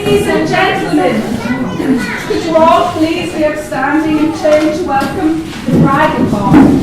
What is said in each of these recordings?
Ladies and gentlemen, could you all please be upstanding and turn to welcome the bridal party.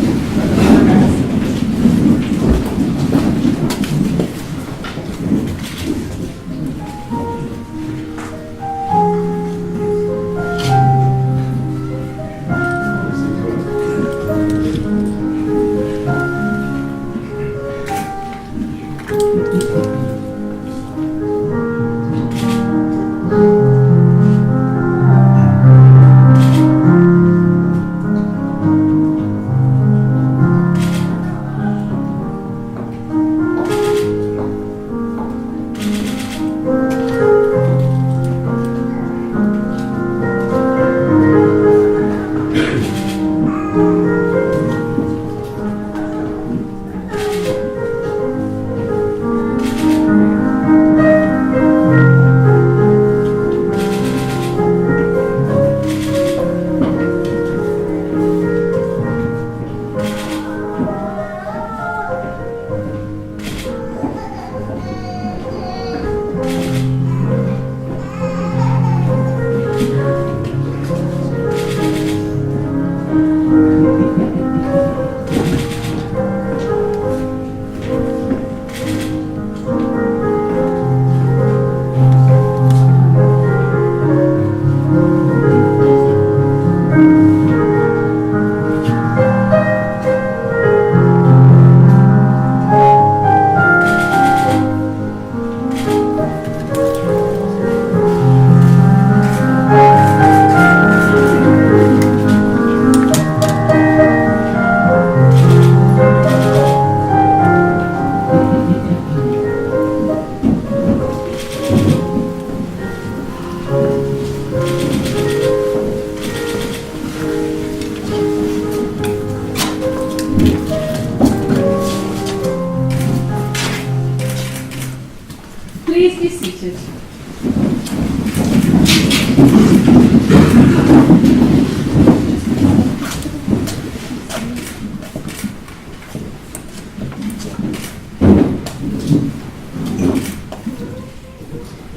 Please be seated.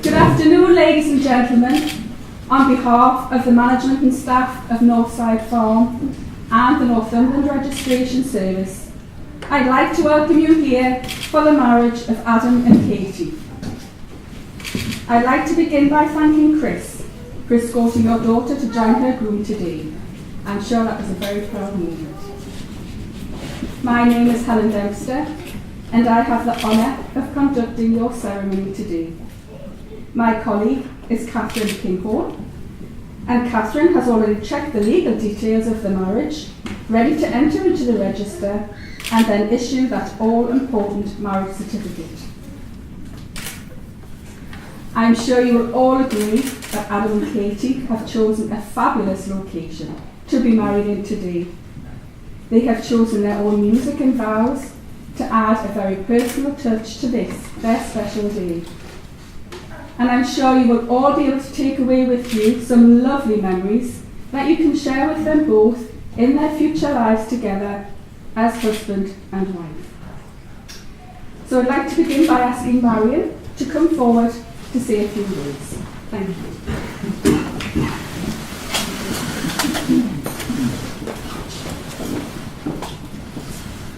Good afternoon, ladies and gentlemen. On behalf of the management and staff of Northside Farm and the Northumberland Registration Service, I'd like to welcome you here for the marriage of Adam and Katie. I'd like to begin by thanking Chris for escorting your daughter to join her groom today. I'm sure that was a very proud moment. My name is Helen Dempster, and I have the honour of conducting your ceremony today. My colleague is Catherine Kinghorn, and Catherine has already checked the legal details of the marriage, ready to enter into the register, and then issue that all-important marriage certificate. I'm sure you will all agree that Adam and Katie have chosen a fabulous location to be married in today. They have chosen their own music and vows to add a very personal touch to this, their special day. And I'm sure you will all be able to take away with you some lovely memories that you can share with them both in their future lives together as husband and wife. So I'd like to begin by asking Marion to come forward to say a few words. Thank you.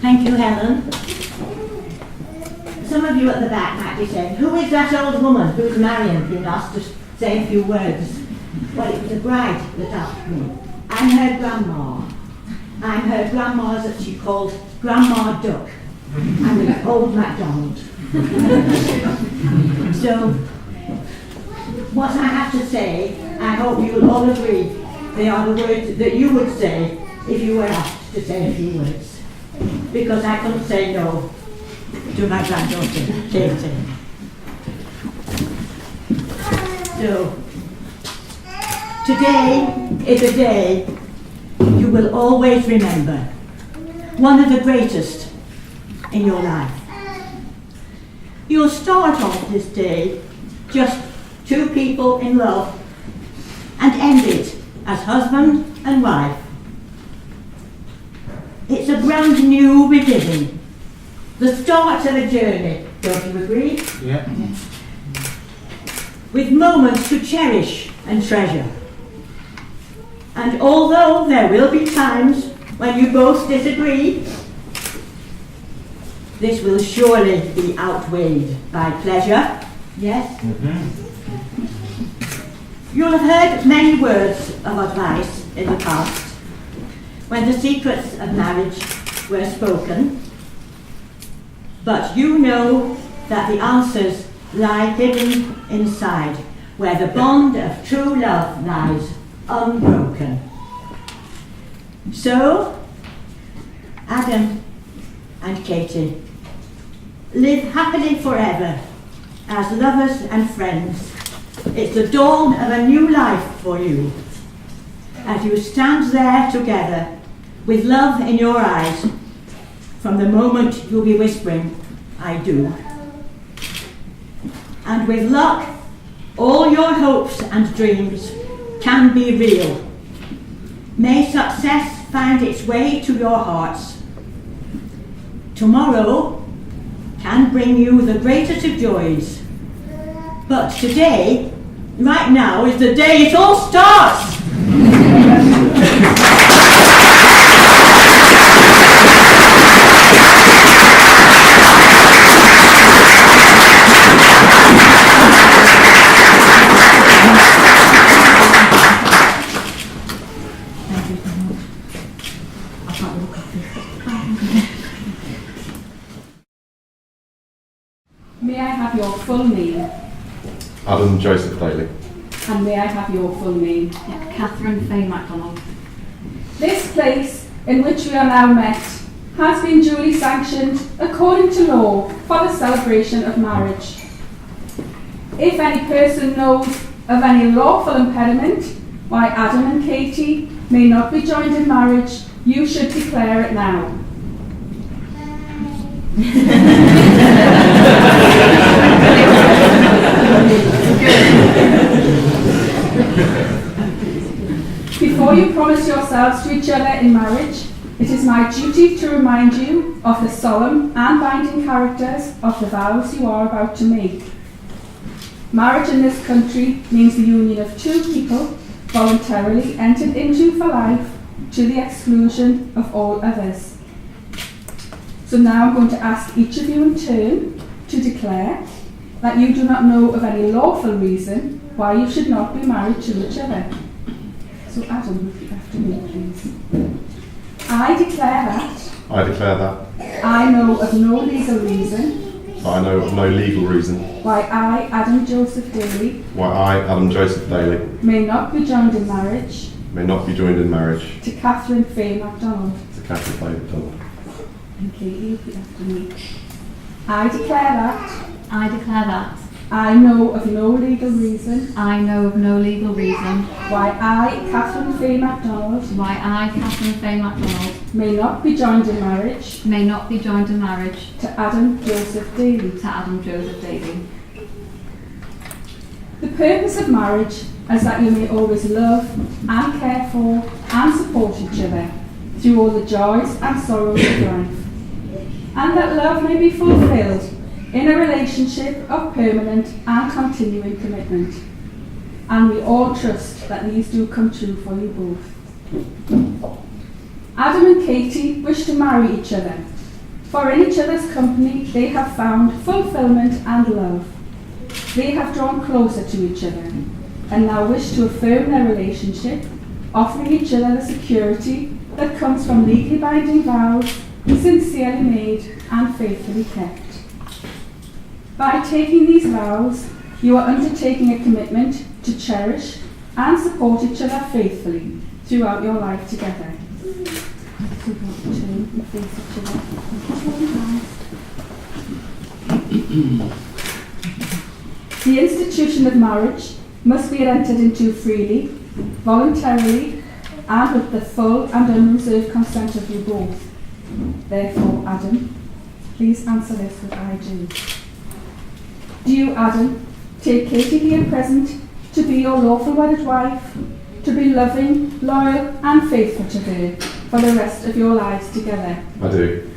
Thank you, Helen. Some of you at the back might be saying, who is that old woman who's Marion being asked to say a few words? Well, it was the bride that asked me. I'm her grandma. I'm her grandma that she called Grandma Duck. I'm an old MacDonald. So, what I have to say, I hope you will all agree, they are the words that you would say if you were asked to say a few words. Because I couldn't say no to my granddaughter, Katie. So, today is a day you will always remember. One of the greatest in your life. You'll start off this day just two people in love and end it as husband and wife. It's a brand new beginning, the start of a journey, don't you agree? Yeah. with moments to cherish and treasure. And although there will be times when you both disagree, this will surely be outweighed by pleasure. Yes? You'll have heard many words of advice in the past when the secrets of marriage were spoken, but you know that the answers lie hidden inside, where the bond of true love lies unbroken. So, Adam and Katie, live happily forever as lovers and friends. It's the dawn of a new life for you, as you stand there together with love in your eyes from the moment you'll be whispering, I do. And with luck, all your hopes and dreams can be real. May success find its way to your hearts. Tomorrow can bring you the greatest of joys. But today, right now, is the day it all starts! May I have your full name? Adam Joseph Daly. And may I have your full name? Catherine Fay MacDonald. This place in which we are now met has been duly sanctioned according to law for the celebration of marriage. If any person knows of any lawful impediment why Adam and Katie may not be joined in marriage, you should declare it now. Before you promise yourselves to each other in marriage, it is my duty to remind you of the solemn and binding characters of the vows you are about to make. Marriage in this country means the union of two people voluntarily entered into for life to the exclusion of all others. So now I'm going to ask each of you in turn to declare that you do not know of any lawful reason why you should not be married to each other. So Adam, repeat after me, please. I declare that I declare that I know of no legal reason I know of no legal reason why I, Adam Joseph Daly, why I, Adam Joseph Daly, may not be joined in marriage may not be joined in marriage to Catherine Fay MacDonald. to Catherine Fay MacDonald. And Katie, repeat after me. I declare that I declare that I know of no legal reason I know of no legal reason why I, Catherine Fay MacDonald, why I, Catherine Fay MacDonald, may not be joined in marriage may not be joined in marriage to Adam Joseph Daly. to Adam Joseph Daly. The purpose of marriage is that you may always love and care for and support each other through all the joys and sorrows of life, and that love may be fulfilled in a relationship of permanent and continuing commitment. And we all trust that these do come true for you both. Adam and Katie wish to marry each other, for in each other's company they have found fulfillment and love. They have drawn closer to each other and now wish to affirm their relationship, offering each other the security that comes from legally binding vows, sincerely made and faithfully kept. By taking these vows, you are undertaking a commitment to cherish and support each other faithfully throughout your life together. So turn and face each other. The institution of marriage must be entered into freely, voluntarily, and with the full and unreserved consent of you both. Therefore, Adam, please answer this with I do. Do you, Adam, take Katie here present to be your lawful wedded wife, to be loving, loyal, and faithful to her for the rest of your lives together? I do.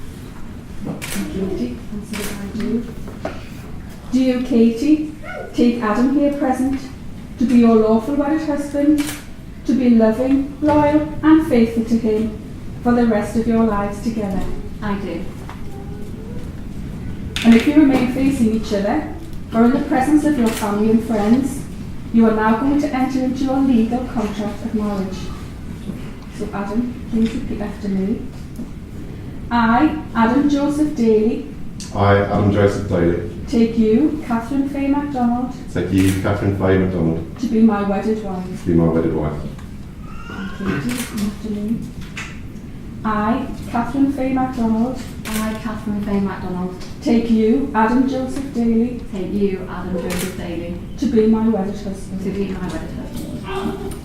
And Katie, answer with I do. Do you, Katie, take Adam here present to be your lawful wedded husband, to be loving, loyal and faithful to him for the rest of your lives together. I do. And if you remain facing each other, or in the presence of your family and friends, you are now going to enter into your legal contract of marriage. So Adam, please repeat after me. I, Adam Joseph Daly, I, Adam Joseph Daly, take you, Catherine Fay MacDonald, take you, Catherine Fay MacDonald, to be my wedded wife. to be my wedded wife. Katie, repeat after me. I, Catherine Fay MacDonald, I, Catherine Fay MacDonald, take you, Adam Joseph Daly, take you, Adam Joseph Daly, to be my wedded to husband. be my wedded husband.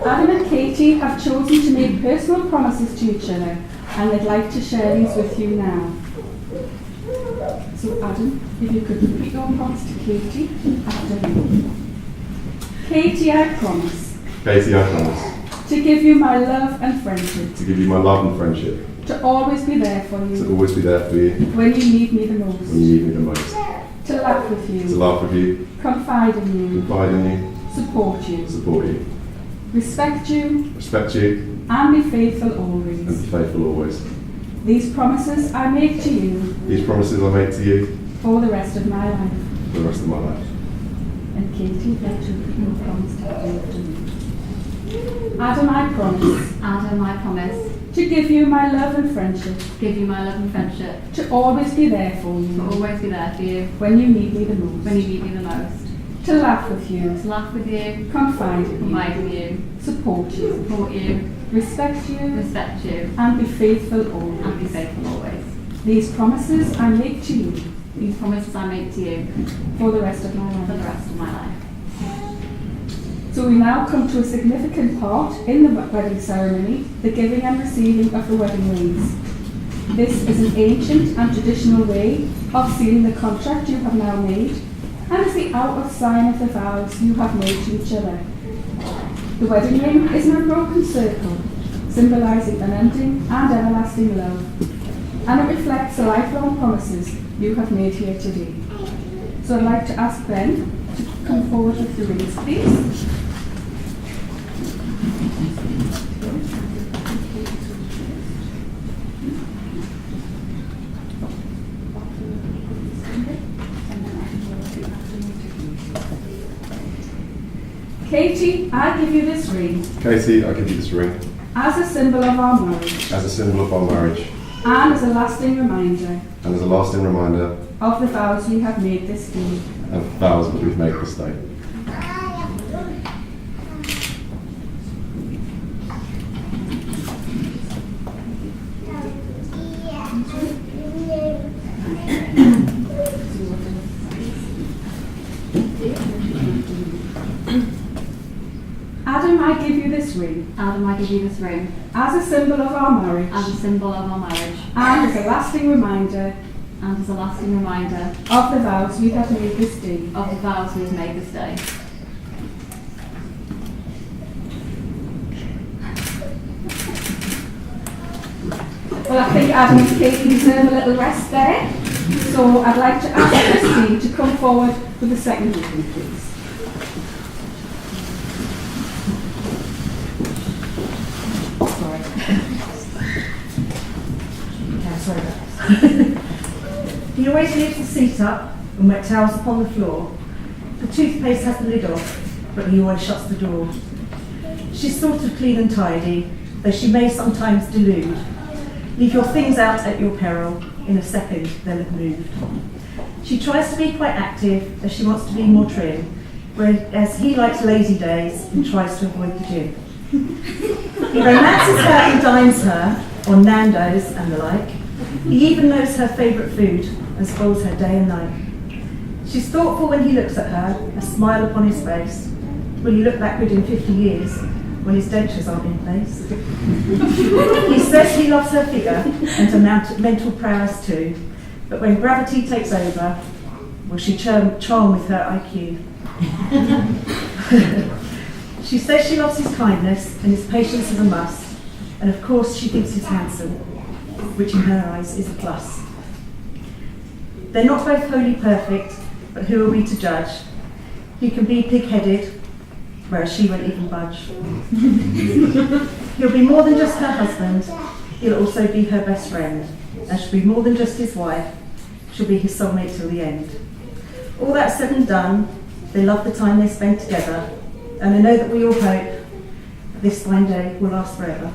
Adam and Katie have chosen to make personal promises to each other, and they'd like to share these with you now. So Adam, if you could repeat your promise to Katie after me. Katie, I promise Katie, I promise to give you my love and friendship, to give you my love and friendship, to always be there for to you always be there for you when you need me the when you most, need me the most, to laugh with to you, laugh with you, confide in you, confide in you, support you, support you, respect you, respect you, and be faithful and be always. faithful always. These promises I make to you These promises I make to you for the rest of my life. for the rest of my life. And Katie, let you repeat your promise to after me. Adam, I promise Adam, I promise to give you my love and friendship, to give you my love and friendship, to always be there for to you always be there for you when you need me the when most, you need me the most, to laugh with you, to laugh with you, confide in confide you, in you, support you, support you, respect you, respect you, and be faithful and be always. faithful always. These promises I make to you These promises I make to you for the rest of my for the life. rest of my life. So we now come to a significant part in the wedding ceremony, the giving and receiving of the wedding rings. This is an ancient and traditional way of sealing the contract you have now made, and is the outward sign of the vows you have made to each other. The wedding ring is an unbroken circle, symbolising unending and everlasting love, and it reflects the lifelong promises you have made here today. So I'd like to ask Ben to come forward with the rings, please. Katie, I give you this ring Katie, I give you this ring as a symbol of our marriage as a symbol of our marriage and as a lasting reminder and as a lasting reminder of the vows we have made this day. of vows that we've made this day. Adam, I give you this ring Adam, I give you this ring as a symbol of our marriage as a symbol of our marriage and as a lasting reminder and as a lasting reminder of the vows we have made this day. of the vows we have made this day. Well, I think Adam and Katie deserve a little rest there. So I'd like to ask Christine to come forward with the second reading, please. Sorry about this. He always leaves the seat up and wet towels upon the floor. The toothpaste has the lid off, but he always shuts the door. She's sort of clean and tidy, though she may sometimes delude. Leave your things out at your peril, in a second they'll have moved. She tries to be quite active, as she wants to be more trim, whereas he likes lazy days and tries to avoid the gym. He romances her and dines her on Nando's and the like. He even knows her favourite food and spoils her day and night. She's thoughtful when he looks at her, a smile upon his face. Will he look that good in 50 years when his dentures aren't in place? He says he loves her figure and her mental prowess too, but when gravity takes over, will she charm with her IQ? She says she loves his kindness and his patience is a must, and of course she thinks he's handsome, which in her eyes is a plus. They're not both wholly perfect, but who are we to judge? He can be pig-headed, whereas she won't even budge. He'll be more than just her husband, he'll also be her best friend, and she'll be more than just his wife, she'll be his soulmate till the end. All that said and done, they love the time they spend together, and they know that we all hope that this fine day will last forever.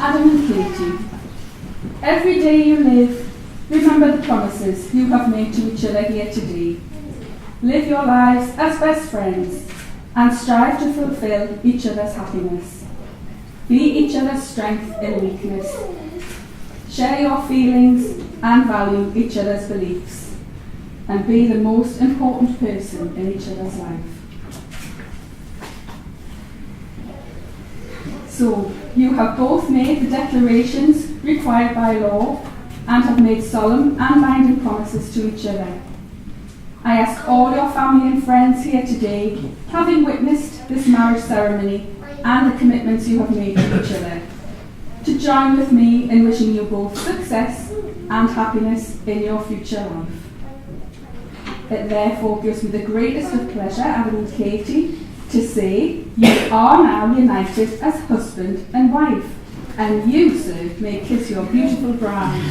Adam and Katie, every day you live, remember the promises you have made to each other here today. Live your lives as best friends and strive to fulfill each other's happiness. Be each other's strength and weakness. Share your feelings and value each other's beliefs, and be the most important person in each other's life. So, you have both made the declarations required by law and have made solemn and binding promises to each other. I ask all your family and friends here today, having witnessed this marriage ceremony and the commitments you have made to each other, to join with me in wishing you both success and happiness in your future life. It therefore gives me the greatest of pleasure, Adam and Katie, to say you are now united as husband and wife, and you, sir, may kiss your beautiful bride.